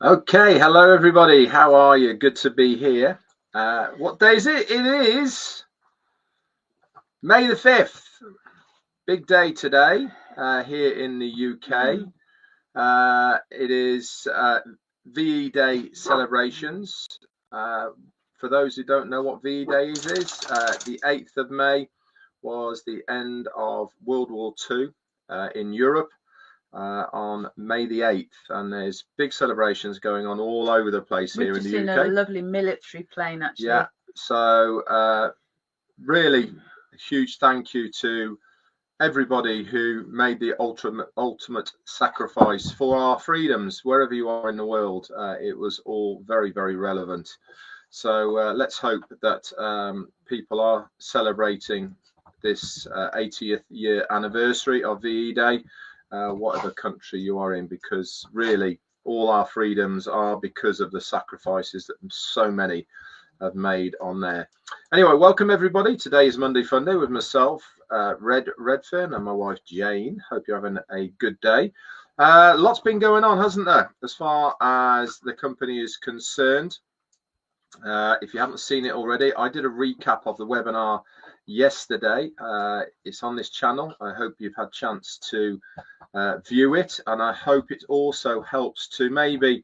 Okay, hello everybody. How are you? Good to be here. What day is it? It is May the 5th. Big day today here in the UK. It is VE Day celebrations. For those who don't know what VE Day is the 8th of May was the end of World War II in Europe. On May the 8th, and there's big celebrations going on all over the place here in the UK. We've just seen a lovely military plane, actually. Yeah, so really a huge thank you to everybody who made the ultimate sacrifice for our freedoms, wherever you are in the world. It was all very, very relevant. So let's hope that people are celebrating this 80th year anniversary of VE Day, whatever country you are in, because really all our freedoms are because of the sacrifices that so many have made on there. Anyway, welcome everybody. Today is Monday Fun Day with myself, Redfern, and my wife Jane. Hope you're having a good day. Lots been going on, hasn't there, as far as the company is concerned. If you haven't seen it already, I did a recap of the webinar yesterday. It's on this channel. I hope you've had a chance to view it, and I hope it also helps to maybe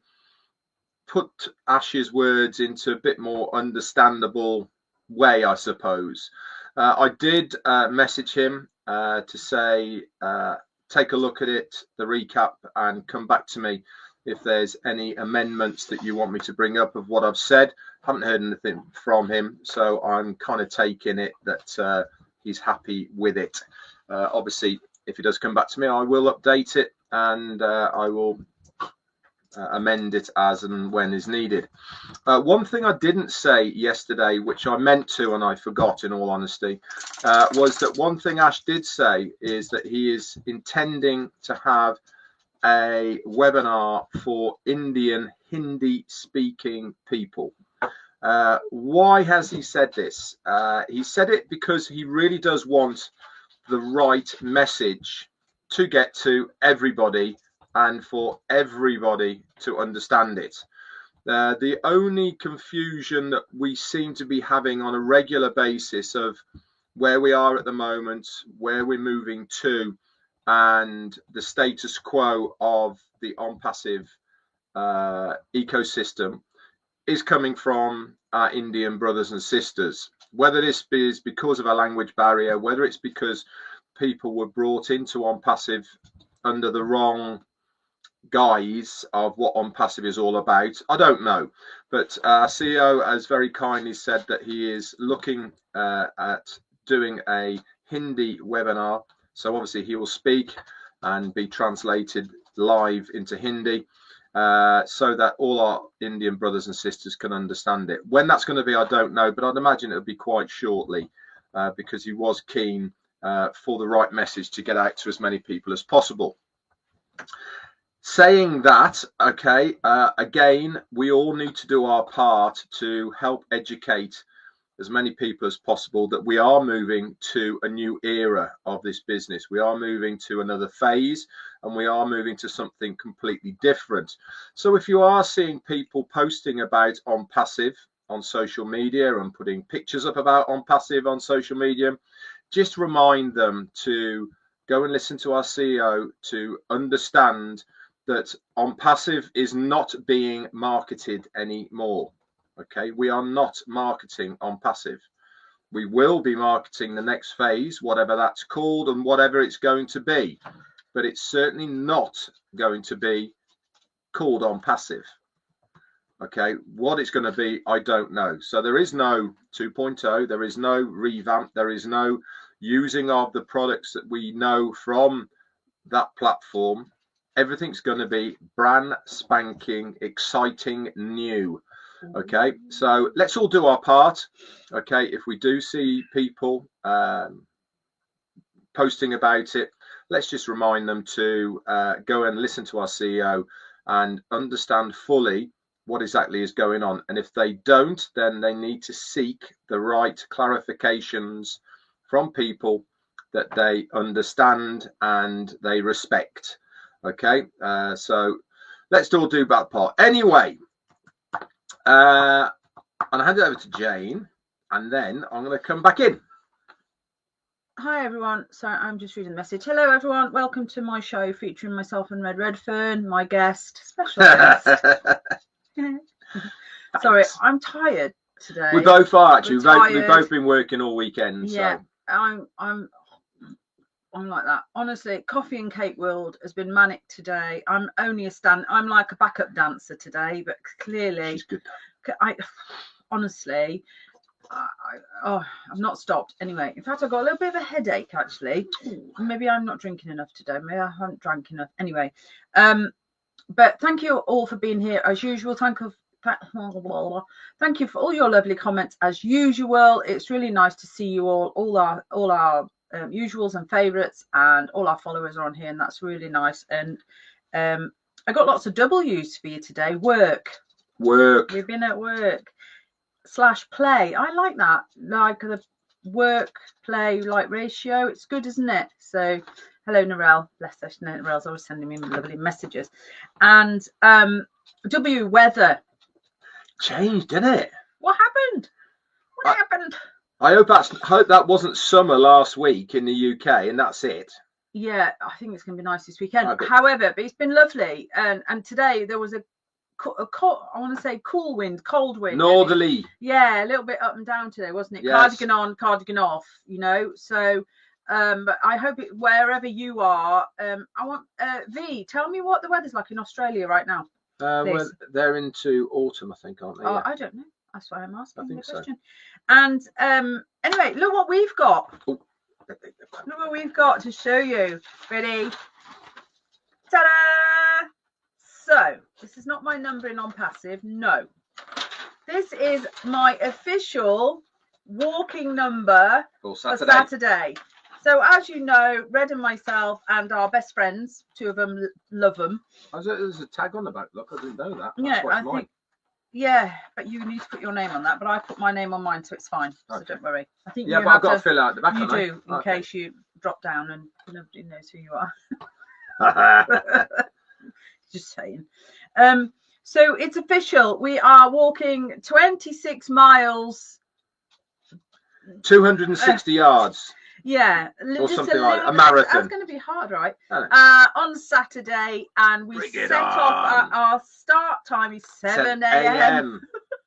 put Ash's words into a bit more understandable way, I suppose. I did message him to say take a look at it, the recap, and come back to me if there's any amendments that you want me to bring up of what I've said. Haven't heard anything from him, so I'm kind of taking it that he's happy with it. Obviously, if he does come back to me, I will update it, and I will amend it as and when is needed. One thing I didn't say yesterday, which I meant to and I forgot in all honesty, was that one thing Ash did say is that he is intending to have a webinar for Indian Hindi speaking people. Why has he said this? He said it because he really does want the right message to get to everybody and for everybody to understand it. The only confusion that we seem to be having on a regular basis of where we are at the moment, where we're moving to, and the status quo of the Onpassive ecosystem is coming from our Indian brothers and sisters. Whether this is because of a language barrier, whether it's because people were brought into Onpassive under the wrong guise of what Onpassive is all about, I don't know. But our CEO has very kindly said that he is looking at doing a Hindi webinar. So obviously he will speak and be translated live into Hindi, so that all our Indian brothers and sisters can understand it. When that's going to be, I don't know, but I'd imagine it'll be quite shortly, because he was keen for the right message to get out to as many people as possible. Saying that, okay, again, we all need to do our part to help educate as many people as possible that we are moving to a new era of this business. We are moving to another phase, and we are moving to something completely different. So if you are seeing people posting about Onpassive on social media and putting pictures up about Onpassive on social media, just remind them to go and listen to our CEO to understand that Onpassive is not being marketed anymore. Okay, we are not marketing Onpassive. We will be marketing the next phase, whatever that's called and whatever it's going to be, but it's certainly not going to be called Onpassive. Okay, what it's going to be, I don't know. So there is no 2.0, there is no revamp, there is no using of the products that we know from that platform. Everything's going to be brand spanking, exciting, new. Okay, so let's all do our part. Okay, if we do see people posting about it, let's just remind them to go and listen to our CEO and understand fully what exactly is going on. And if they don't, then they need to seek the right clarifications from people that they understand and they respect. Okay, so let's all do that part. Anyway, and I hand it over to Jane, and then I'm going to come back in. Hi everyone, sorry, I'm just reading the message. Hello everyone, welcome to my show featuring myself and Red Redfern, my guest, special guest. Sorry, I'm tired today. We both are actually. We've both been working all weekend. Yeah, so. I'm like that. Honestly, Coffee and Cake World has been manic today. I'm like a backup dancer today, but clearly, She's good. Honestly. I've not stopped. Anyway, in fact, I've got a little bit of a headache actually. Maybe I'm not drinking enough today. Maybe I haven't drank enough. Anyway, but thank you all for being here as usual. Thank you for all your lovely comments as usual. It's really nice to see you all our usuals and favorites, and all our followers are on here, and that's really nice. And I got lots of W's for you today. Work. We've been at work. /play. I like that, like the work play like ratio. It's good, isn't it? So hello Narelle, bless her. Narelle's always sending me lovely messages. And W weather changed, didn't it? What happened? I hope that wasn't summer last week in the UK and that's it. Yeah, I think it's gonna be nice this weekend. However, but it's been lovely, and today there was I want to say cold wind, northerly. Yeah, a little bit up and down today, wasn't it? Yes. Cardigan on, cardigan off, you know. So but I hope wherever you are, I want V, tell me what the weather's like in Australia right now. Well, they're into autumn, I think, aren't they? Oh, yeah. I don't know, that's why I'm asking the question. And anyway, look what we've got. Look what we've got to show you. Ready? Ta-da! So, this is not my number in Onpassive, no. This is my official walking number for Saturday. So, as you know, Red and myself and our best friends, two of them love them. There's a tag on the back, look, I didn't know that. That's I think, yeah, but you need to put your name on that, but I put my name on mine, so it's fine. Okay. So don't worry. I think but I've got to fill out the back. You do, in case you drop down and nobody knows who you are. Just saying. So it's official. We are walking 26 miles. 260 yards. Yeah. Or something like a marathon. That's going to be hard, right? On Saturday, and we set off. Our start time is 7 a.m.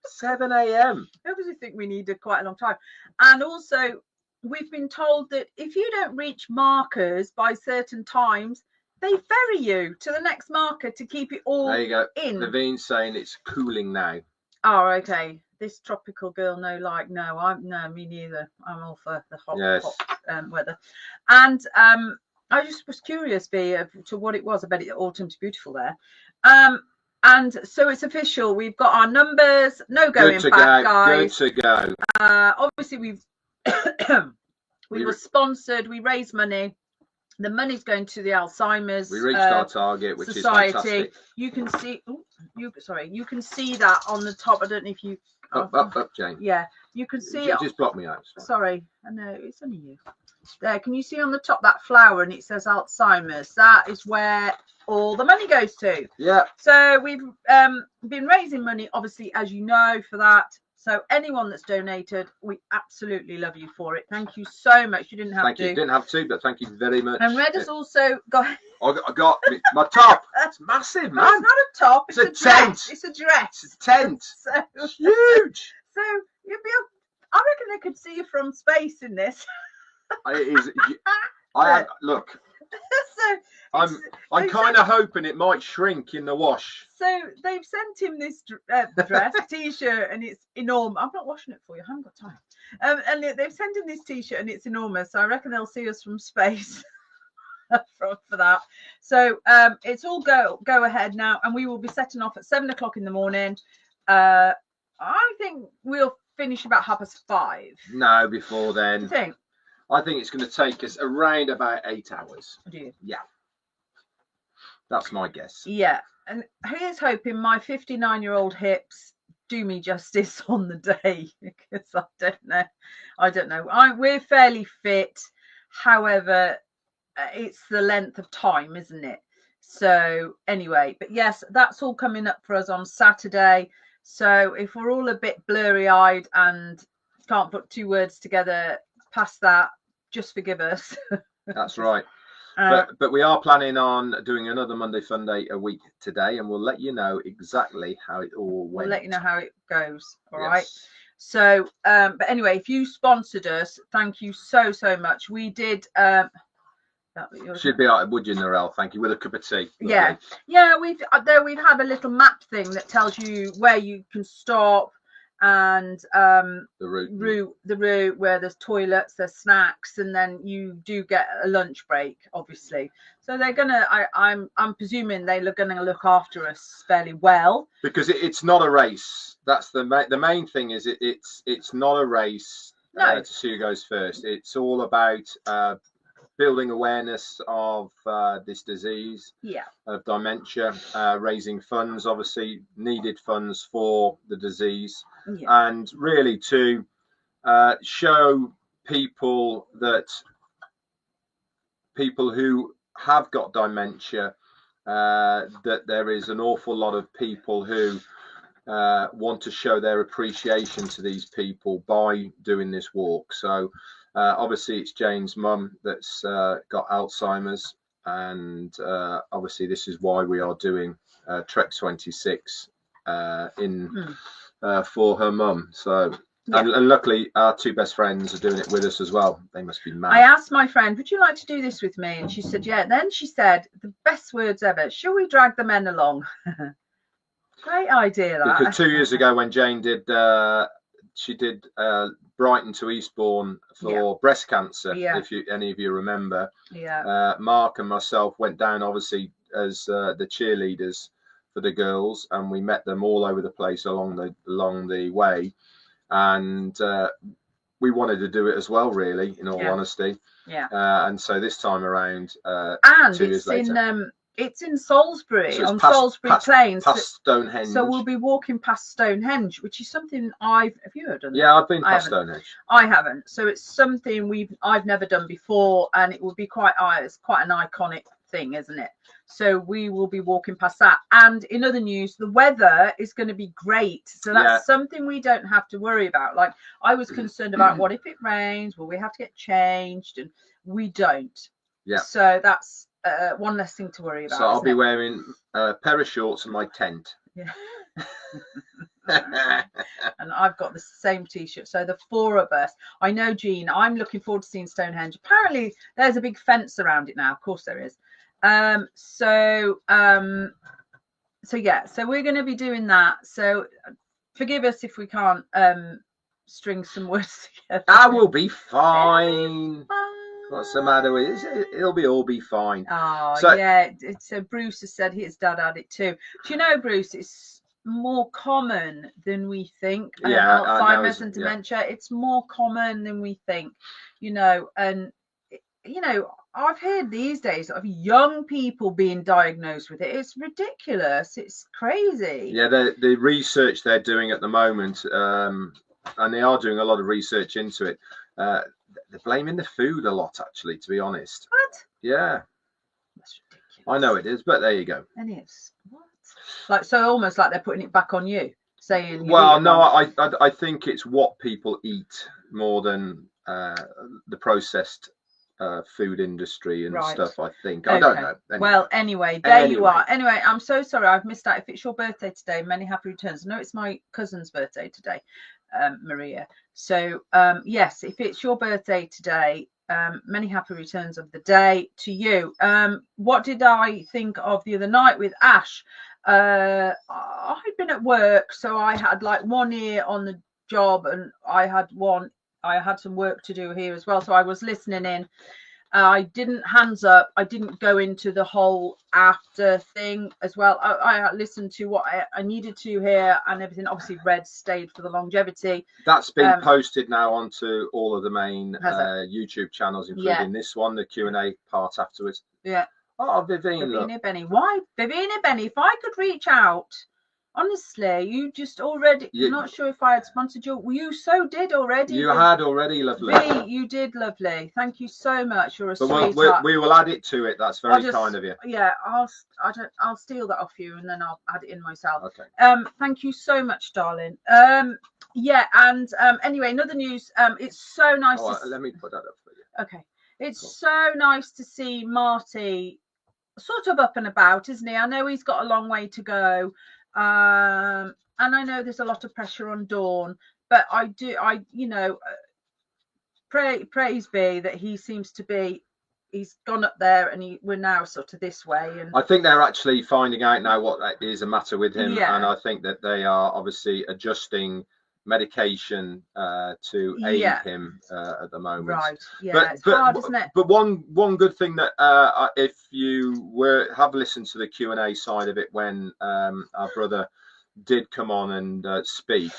7 a.m. Obviously think we need quite a long time. And also, we've been told that if you don't reach markers by certain times, they ferry you to the next marker to keep it all in. There you go. Navene's saying it's cooling now. Oh, okay. This tropical girl, no, me neither. I'm all for the hot weather. And I just was curious, to what it was. I bet autumn's beautiful there. And so it's official. We've got our numbers. No going back, guys. Good to go. Obviously, we were sponsored. We raised money. The money's going to the Alzheimer's. We reached our target, which Society. Is fantastic. You can see. You can see that on the top. I don't know if you. Up, Jane. Yeah, you can see. Just block me out. Sorry, I know it's only you. There, can you see on the top that flower and it says Alzheimer's? That is where all the money goes to. Yeah. So we've been raising money, obviously, as you know, for that. So anyone that's donated, we absolutely love you for it. Thank you so much. You didn't have to. Thank you. Didn't have to, but thank you very much. And Red has also got. I got my top. It's massive, man. It's not a top. It's a tent. Dress. It's a dress. It's a tent. So, it's huge. So you'll be. I reckon they could see you from space in this. It is. Look. So I'm kind of hoping it might shrink in the wash. So they've sent him this dress, t-shirt, and it's enormous. I'm not washing it for you. I haven't got time. And they've sent him this t-shirt, and it's enormous. So I reckon they'll see us from space for that. So it's all go ahead now, and we will be setting off at 7 o'clock in the morning. I think we'll finish about 5:30. No, before then. What do you think? I think it's going to take us around about 8 hours. Do you? Yeah. That's my guess. Yeah. And here's hoping my 59-year-old hips do me justice on the day, because I don't know. We're fairly fit. However, it's the length of time, isn't it? So anyway, but yes, that's all coming up for us on Saturday. So if we're all a bit blurry-eyed and can't put two words together past that, just forgive us. That's right. But we are planning on doing another Monday Fun Day a week today, and we'll let you know exactly how it all went. We'll let you know how it goes. All right. So, but anyway, if you sponsored us, thank you so much. We did. Should be like, would you, Narelle? Thank you, with a cup of tea. Lovely. Yeah. We've had a little map thing that tells you where you can stop, and the route where there's toilets, there's snacks, and then you do get a lunch break, obviously. So they're gonna. I'm presuming they're gonna look after us fairly well, because it's not a race. That's the main thing. Is it's not a race. No. To see who goes first. It's all about building awareness of this disease, of dementia, raising funds, obviously needed funds for the disease, and really to show people who have got dementia that there is an awful lot of people who want to show their appreciation to these people by doing this walk. So obviously it's Jane's mum that's got Alzheimer's, and obviously this is why we are doing Trek 26 for her mum. So and luckily our two best friends are doing it with us as well. They must be mad. I asked my friend, would you like to do this with me? And she said, yeah. Then she said the best words ever, shall we drag the men along? Great idea, that. Because 2 years ago when Jane did she did Brighton to Eastbourne for breast cancer, if any of you remember. Mark and myself went down obviously as the cheerleaders for the girls, and we met them all over the place along the way, and we wanted to do it as well, really, in all honesty. And so this time around, and 2 years later, it's in Salisbury, so on Salisbury Plains. Past Stonehenge. So we'll be walking past Stonehenge, which is something have you heard of it? Yeah, I've been past Stonehenge. I haven't. So it's something I've never done before, and it would be it's quite an iconic thing, isn't it? So we will be walking past that. And in other news, the weather is going to be great. So that's something we don't have to worry about. Like, I was concerned about what if it rains? Will we have to get changed? And we don't. Yeah. So that's one less thing to worry about. So I'll be wearing a pair of shorts and my tent. Yeah. And I've got the same t-shirt. So the four of us. I know, Jean, I'm looking forward to seeing Stonehenge. Apparently there's a big fence around it now. Of course there is. So we're going to be doing that. So forgive us if we can't string some words together. I will be fine. What's the matter with it? It'll all be fine. Oh, so Bruce has said his dad had it too. Do you know, Bruce, it's more common than we think. Alzheimer's and dementia, it's more common than we think, and I've heard these days of young people being diagnosed with it. It's ridiculous. It's crazy. Yeah, the research they're doing at the moment, and they are doing a lot of research into it. They're blaming the food a lot, actually, to be honest. What? Yeah. That's ridiculous. I know it is, but there you go. And it's what? Like, so almost like they're putting it back on you, saying. Well, no, I think it's what people eat more than the processed food industry and stuff. I think. I don't know. Anyway. Well, anyway, there you are. Anyway, I'm so sorry I've missed out. If it's your birthday today, many happy returns. No, it's my cousin's birthday today. Maria. So yes, if it's your birthday today, many happy returns of the day to you. What did I think of the other night with Ash? I'd been at work, so I had like 1 ear on the job, and I had some work to do here as well, so I was listening in. I didn't hands up. I didn't go into the whole after thing as well. I listened to what I needed to hear and everything. Obviously, Red stayed for the longevity. That's been posted now onto all of the main YouTube channels, including this one, the Q&A part afterwards. Yeah. Oh, Vivina Benny. Why, Vivina Benny? If I could reach out, Honestly, you just already. I'm not sure if I had sponsored you. You so did already. You had already, lovely. V, you did, lovely. Thank you so much. You're a sweetheart. We will add it to it. That's very kind of you. Yeah, I'll steal that off you and then I'll add it in myself. Okay. Thank you so much, darling. Yeah, and anyway, another news. It's so nice. Let me put that up for you. Okay. It's so nice to see Marty sort of up and about, isn't he? I know he's got a long way to go. And I know there's a lot of pressure on Dawn, but praise be that he seems to be, he's gone up there and we're now sort of this way. And I think they're actually finding out now what is the matter with him. Yeah. And I think that they are obviously adjusting medication to aid him at the moment. Right. Yeah. It's hard, isn't it? But one good thing that if you have listened to the Q&A side of it when our brother did come on and speak,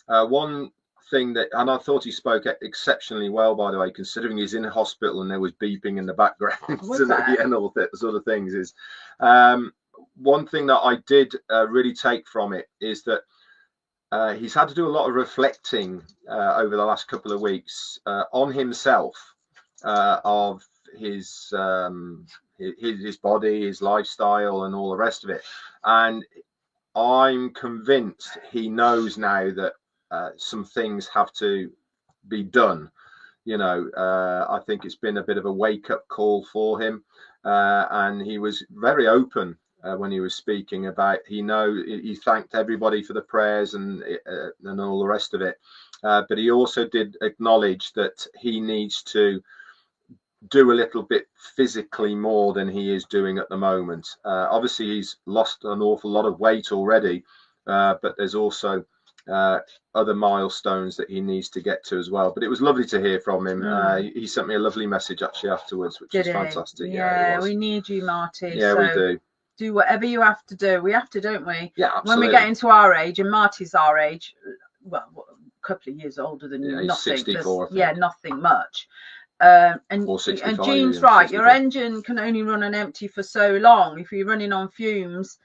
one thing that, and I thought he spoke exceptionally well, by the way, considering he's in hospital and there was beeping in the background and all that sort of things, is one thing that I did really take from it is that he's had to do a lot of reflecting over the last couple of weeks on himself, of his body, his lifestyle, and all the rest of it. And I'm convinced he knows now that some things have to be done. I think it's been a bit of a wake-up call for him, and he was very open when he was speaking about, he thanked everybody for the prayers and all the rest of it, but he also did acknowledge that he needs to do a little bit physically more than he is doing at the moment. Obviously he's lost an awful lot of weight already, but there's also other milestones that he needs to get to as well. But it was lovely to hear from him. He sent me a lovely message actually afterwards, which was fantastic. Yeah, we need you, Marty. Yeah, so we do. Do whatever you have to do. We have to, don't we? Yeah, absolutely. When we get into our age, and Marty's our age, well, a couple of years older than you. Nothing. 64. Yeah, nothing much. And Jean's right. Your engine can only run on empty for so long. If you're running on fumes,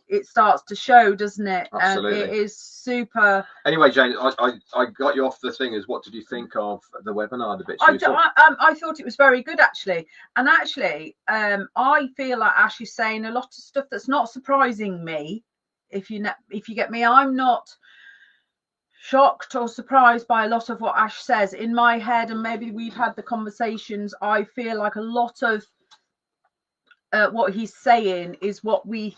it starts to show, doesn't it? Absolutely. And it is super. Anyway, Jane, I got you off the thing. Is what did you think of the webinar? I thought it was very good, actually. And actually, I feel like Ash is saying a lot of stuff that's not surprising me. If you get me, I'm not shocked or surprised by a lot of what Ash says. In my head, and maybe we've had the conversations, I feel like a lot of what he's saying is what we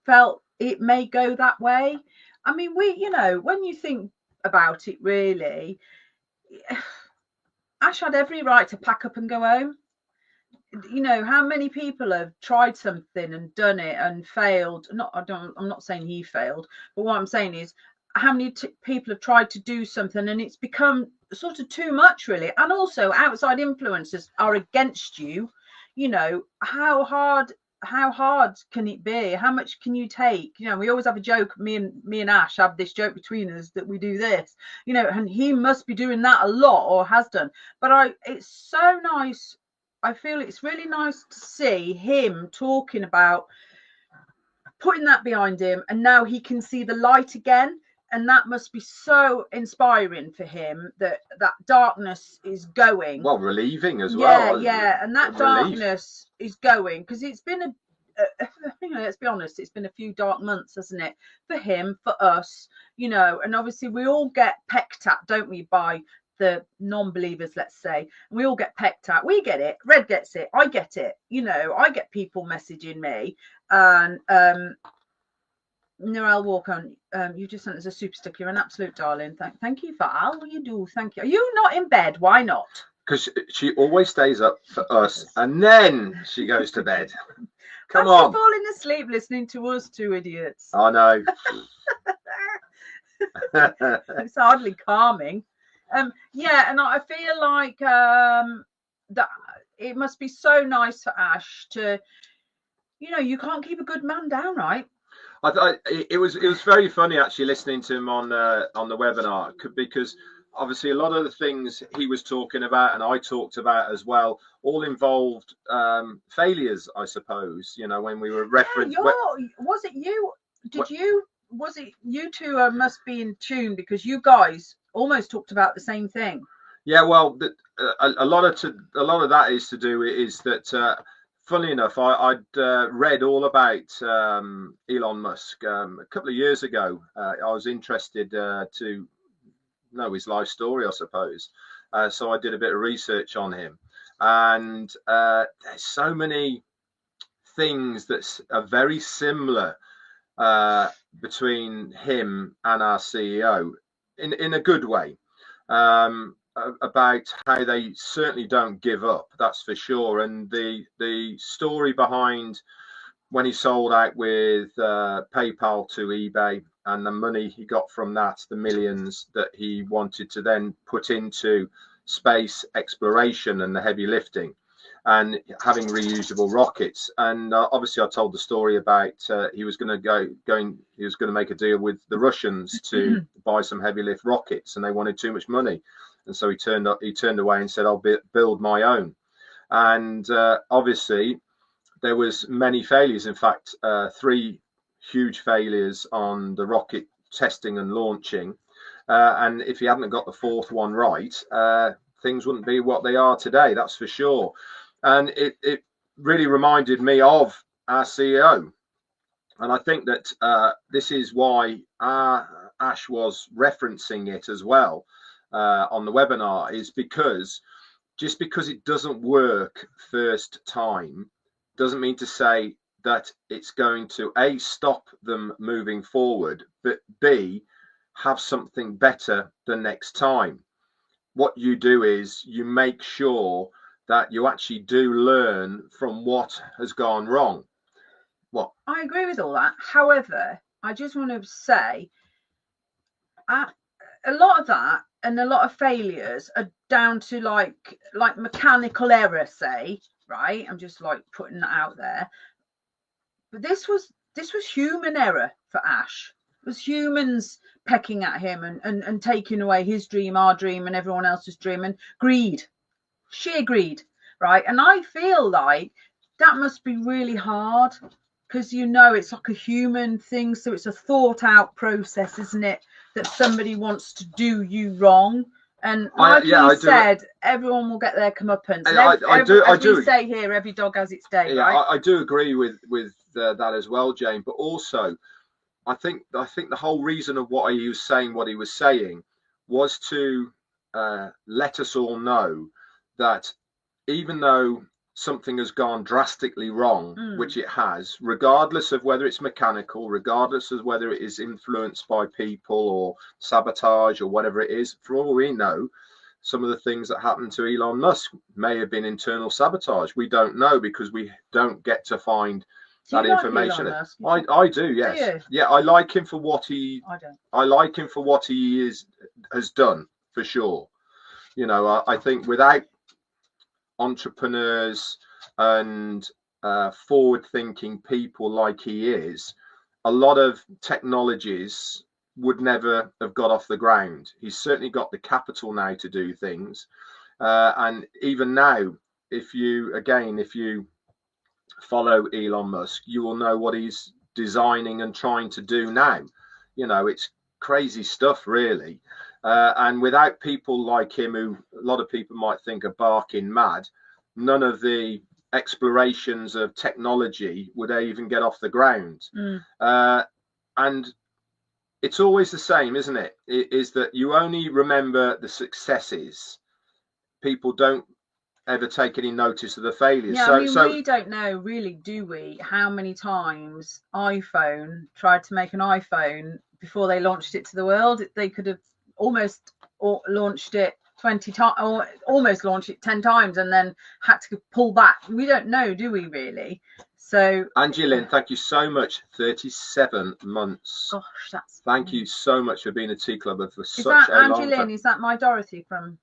felt it may go that way. I mean, when you think about it, really, Ash had every right to pack up and go home. How many people have tried something and done it and failed? I'm not saying he failed, but what I'm saying is how many people have tried to do something and it's become sort of too much, really. And also outside influences are against you. How hard can it be? How much can you take? We always have a joke. Me and Ash have this joke between us that we do this, and he must be doing that a lot or has done. But it's so nice. I feel it's really nice to see him talking about putting that behind him, and now he can see the light again. And that must be so inspiring for him that darkness is going. Well, relieving as well. Yeah, and that darkness is going, because it's been let's be honest, it's been a few dark months, hasn't it? For him, for us, and obviously we all get pecked at, don't we, by the non-believers, let's say. We all get pecked at. We get it. Red gets it. I get it. I get people messaging me, and Noel Walker, you just sent us a super sticker. You're an absolute darling. Thank you for all you do. Thank you. Are you not in bed? Why not? Because she always stays up for us and then she goes to bed. Come on. She's falling asleep listening to us two idiots. I know. It's hardly calming. Yeah, and I feel like that it must be so nice for Ash to, you can't keep a good man down, right? It was very funny actually listening to him on the webinar, because obviously a lot of the things he was talking about and I talked about as well all involved failures, I suppose. When we were referencing. Was it you? Did you was it you two must be in tune, because you guys almost talked about the same thing. Yeah, well, a lot of that is to do is that. Funnily enough, I'd read all about Elon Musk a couple of years ago. I was interested to know his life story, I suppose. So I did a bit of research on him, and there's so many things that are very similar between him and our CEO in a good way. About how they certainly don't give up, that's for sure. And the story behind when he sold out with PayPal to eBay, and the money he got from that, the millions that he wanted to then put into space exploration and the heavy lifting and having reusable rockets. And obviously I told the story about he was going to make a deal with the Russians to buy some heavy lift rockets, and they wanted too much money. And so he turned away and said, I'll build my own. And obviously there was many failures. In fact, 3 huge failures on the rocket testing and launching. And if he hadn't got the 4th one right, things wouldn't be what they are today, that's for sure. And it really reminded me of our CEO. And I think that this is why Ash was referencing it as well on the webinar, is because just because it doesn't work first time doesn't mean to say that it's going to A, stop them moving forward, but B, have something better the next time. What you do is you make sure that you actually do learn from what has gone wrong. What? I agree with all that. However, I just want to say a lot of that and a lot of failures are down to like mechanical error, say, right? I'm just like putting that out there. But this was human error for Ash. It was humans pecking at him and taking away his dream, our dream, and everyone else's dream, and greed, sheer greed, right? And I feel like that must be really hard, because it's like a human thing, so it's a thought out process, isn't it, that somebody wants to do you wrong. And like you said, everyone will get their comeuppance. As we say here, every dog has its day, right? I do agree with that as well, Jane. But also, I think the whole reason of what he was saying was to let us all know that even though something has gone drastically wrong, which it has, regardless of whether it's mechanical, regardless of whether it is influenced by people or sabotage or whatever it is, for all we know, some of the things that happened to Elon Musk may have been internal sabotage. We don't know, because we don't get to find that information. I do, yes. Yeah, I like him for what he has done, for sure. I think without entrepreneurs and forward-thinking people like he is, a lot of technologies would never have got off the ground. He's certainly got the capital now to do things, and even now, if you follow Elon Musk, you will know what he's designing and trying to do now. It's crazy stuff, really. And without people like him, who a lot of people might think are barking mad, none of the explorations of technology would even get off the ground. And it's always the same, isn't it? It is that you only remember the successes. People don't ever take any notice of the failures. Yeah, we don't know, really, do we, how many times iPhone tried to make an iPhone before they launched it to the world. They could have almost launched it 20 times, or almost launched it 10 times, and then had to pull back. We don't know, do we, really? So Angie Lynn, thank you so much. 37 months. Gosh, thank you so much for being a tea clubber for such a long time. Angie Lynn, is that my Dorothy from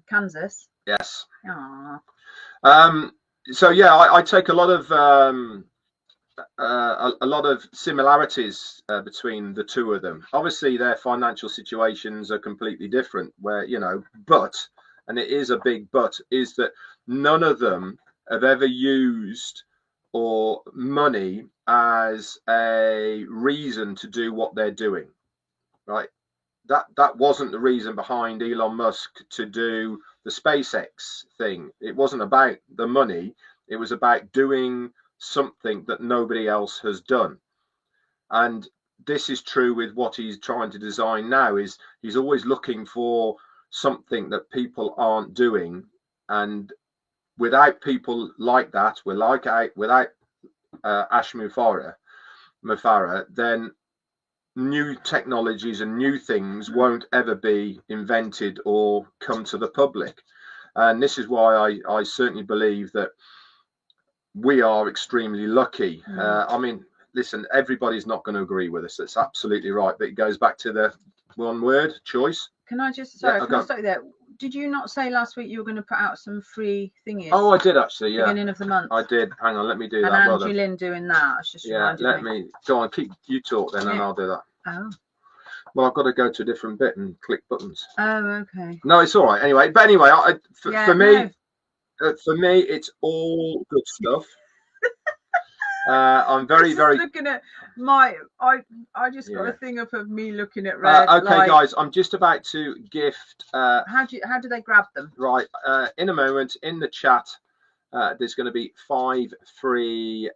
Kansas? Yes. Aww. So yeah, I take a lot of similarities between the two of them. Obviously, their financial situations are completely different. But, and it is a big but, is that none of them have ever used or money as a reason to do what they're doing, right? That wasn't the reason behind Elon Musk to do the SpaceX thing. It wasn't about the money. It was about doing something that nobody else has done. And this is true with what he's trying to design now. Is he's always looking for something that people aren't doing, and without people like that, without Ash Mufareh, then new technologies and new things won't ever be invented or come to the public. And this is why I certainly believe that we are extremely lucky. I mean, listen, everybody's not going to agree with us. That's absolutely right. But it goes back to the one word choice. Can I just, sorry, can I stop you there? Did you not say last week you were going to put out some free thingies? Oh, I did actually, yeah. Beginning of the month. I did. Hang on, let me do and that. And Angie Lynn doing that. It's just let me go on. Keep you talk then, and I'll do that. Oh. Well, I've got to go to a different bit and click buttons. Oh, okay. No, it's all right. Anyway, for me, it's all good stuff. I'm very looking at my. I just got a thing up of me looking at red. Okay, guys, I'm just about to gift. How do they grab them? Right, in a moment in the chat, there's going to be 5 free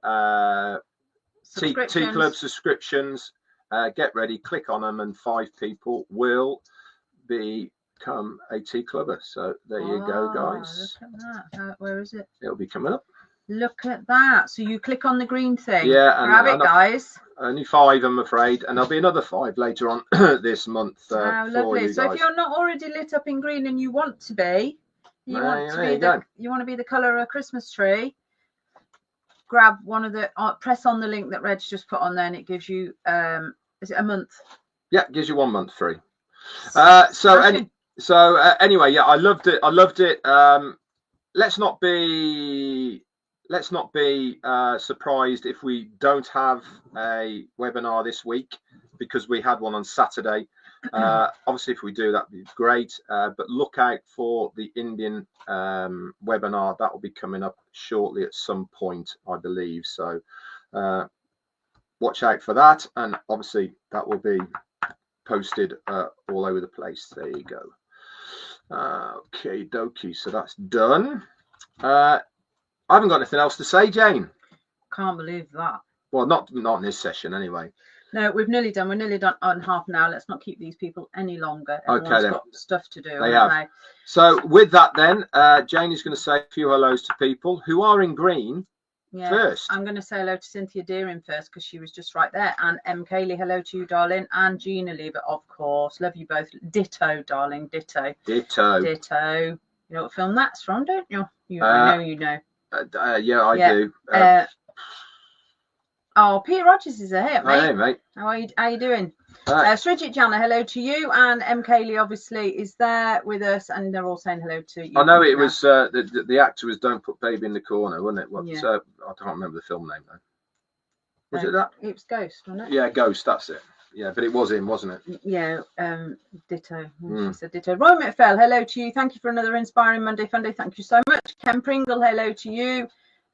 Tea Club subscriptions. Get ready, click on them, and 5 people will become a Tea Clubber. So there you go, guys. Look at that. Where is it? It'll be coming up. Look at that. So you click on the green thing. Yeah, grab it, guys. Only 5, I'm afraid, and there'll be another 5 later on this month. Oh, lovely. So if you're not already lit up in green and you want to be, you want to be the colour of a Christmas tree, grab one of the press on the link that Red's just put on there, and it gives you is it a month? Yeah, it gives you 1 month free. Anyway, yeah, I loved it. Let's not be surprised if we don't have a webinar this week, because we had one on Saturday. Obviously, if we do, that'd be great. But look out for the Indian webinar. That will be coming up shortly at some point, I believe. So watch out for that, and obviously that will be posted all over the place. There you go. Okay, dokie. So that's done. I haven't got anything else to say, Jane. Can't believe that. Well, not in this session, anyway. No, we're nearly done on half an hour. Let's not keep these people any longer. Everyone's got stuff to do. They have. So with that, then Jane is going to say a few hellos to people who are in green first. I'm going to say hello to Cynthia Deering first, because she was just right there. And M. Kaylee, hello to you, darling. And Gina Lieber, of course. Love you both. Ditto, darling. Ditto. Ditto. Ditto. You know what film that's from, don't you? I know you know. Yeah, I do. Peter Rogers is here, mate. Hey, mate. How you doing? Srijit Jana, hello to you, and M. Kaylee obviously is there with us, and they're all saying hello to you. I know it was the actor was "Don't Put Baby in the Corner," wasn't it? I can't remember the film name though. Was it that? It was Ghost, wasn't it? Yeah, Ghost. That's it. Yeah, but it was him, wasn't it? Yeah. Ditto. She said ditto. Roy McFell, hello to you. Thank you for another inspiring Monday Funday. Thank you so much. Ken Pringle, hello to you.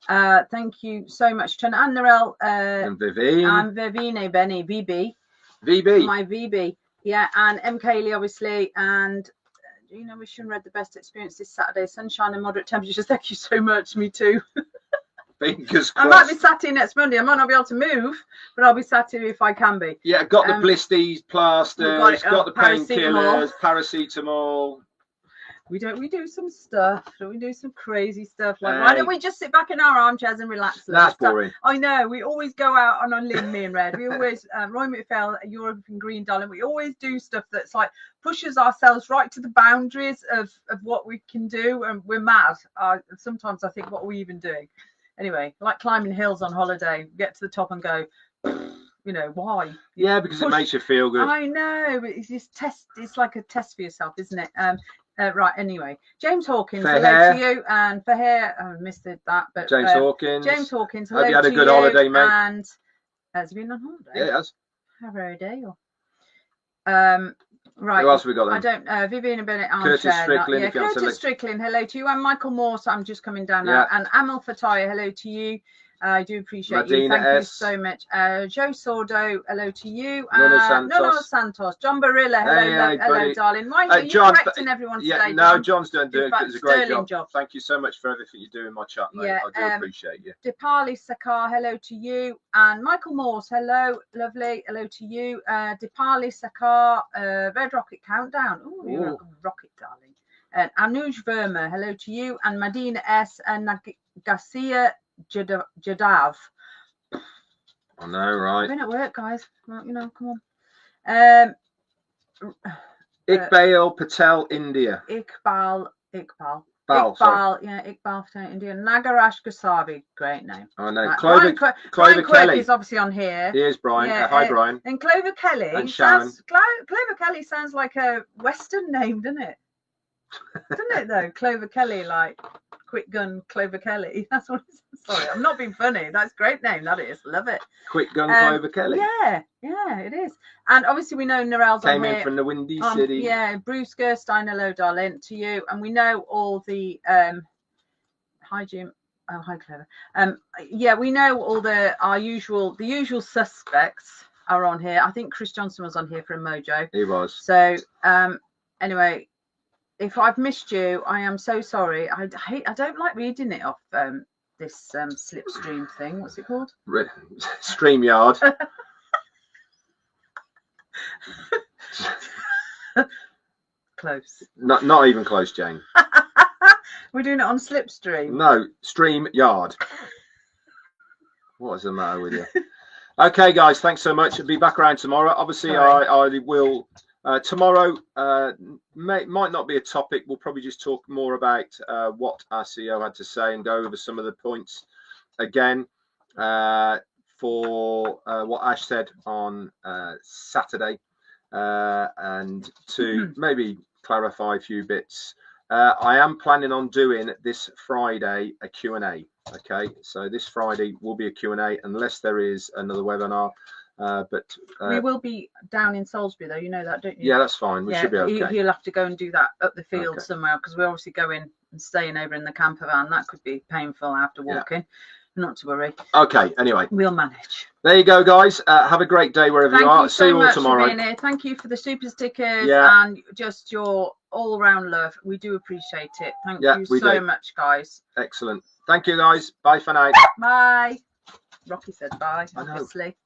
Thank you so much, Tana and Narelle, and Vivine. And Vivine, Benny, VB, my VB, yeah, and M. Kaylee, obviously, and wish you and Red the best experience this Saturday. Sunshine and moderate temperatures. Thank you so much. Me too. Fingers crossed. I might be sat here next Monday. I might not be able to move, but I'll be sat here if I can be. Yeah, got the blisters, plasters, got the painkillers, paracetamol. We do some stuff. We do some crazy stuff. Like, why don't we just sit back in our armchairs and relax? That's boring. I know. We always go out on a limb, me and Red. We always, Roy McFell, Europe and Green, darling. We always do stuff that's like pushes ourselves right to the boundaries of what we can do, and we're mad. Sometimes I think, what are we even doing? Anyway, like climbing hills on holiday, get to the top and go, why? Yeah, because it makes you feel good. I know, but it's just it's like a test for yourself, isn't it? Right, anyway. James Hawkins, hello to you. And for hair, I missed that. But James Hawkins, hello. Hope you had a good holiday, mate. And has he been on holiday? Yeah, he has. Have a day. Right. Who else have we got then? I don't. Vivian Bennett, Curtis Strickland. Curtis Strickland, hello to you. And Michael Morse, I'm just coming down now. And Amal Fataya, hello to you. I do appreciate Medina you. Thank you S. so much. Joe Sordo, hello to you. Nuno Santos. John Barilla, hello, hey, hello, buddy. darling. Mind you, John, you're correcting everyone yeah, today, no, John. John's doing it. It's a great job. Thank you so much for everything you do in my chat, mate. Yeah, I do appreciate you. Dipali Sakar, hello to you. And Michael Morse, hello, lovely, hello to you. Dipali Sakar, Red Rocket Countdown. Oh, you're a rocket, darling. And Anuj Verma, hello to you. And Medina S. and Garcia Jadav. I know, right? I've been at work, guys. Well, you know, come on. Iqbal Patel, India. Iqbal, India. Nagarash Gasavi, great name. I know. Right. Clover Kelly is obviously on here. Here's Brian. Yeah, hi, Brian. And Clover Kelly. And Sharon. Clover Kelly sounds like a Western name, doesn't it? Doesn't it though? Clover Kelly, like Quick Gun Clover Kelly. That's what it's. Sorry, I'm not being funny. That's a great name. That is. Love it. Quick Gun Clover Kelly. Yeah, it is. And obviously we know Narelle's came on in here. From the Windy City. Yeah, Bruce Gerstein, hello, darling, to you. And we know all the hi Jim. Oh, hi Clover. Yeah, we know all the usual suspects are on here. I think Chris Johnson was on here from Mojo. He was. So anyway, if I've missed you, I am so sorry. I don't like reading it off this slipstream thing. What's it called? StreamYard. Close. Not even close, Jane. We're doing it on Slipstream. No, StreamYard. What is the matter with you? Okay, guys, thanks so much. I'll be back around tomorrow. Obviously, I will. Tomorrow might not be a topic. We'll probably just talk more about what our CEO had to say and go over some of the points again for what Ash said on Saturday and to maybe clarify a few bits. I am planning on doing this Friday a Q&A. Okay, so this Friday will be a Q&A unless there is another webinar. But we will be down in Salisbury, though. You know that, don't you? Yeah, that's fine. We should be okay. He'll have to go and do that up the field somewhere because we're obviously going and staying over in the camper van. That could be painful after walking. Not to worry. Okay, anyway. We'll manage. There you go, guys. Have a great day wherever you are. See you all tomorrow. For being here. Thank you for the super stickers and just your all-round love. We do appreciate it. Thank you so much, guys. Excellent. Thank you, guys. Bye for now. Bye. Rocky said bye, obviously.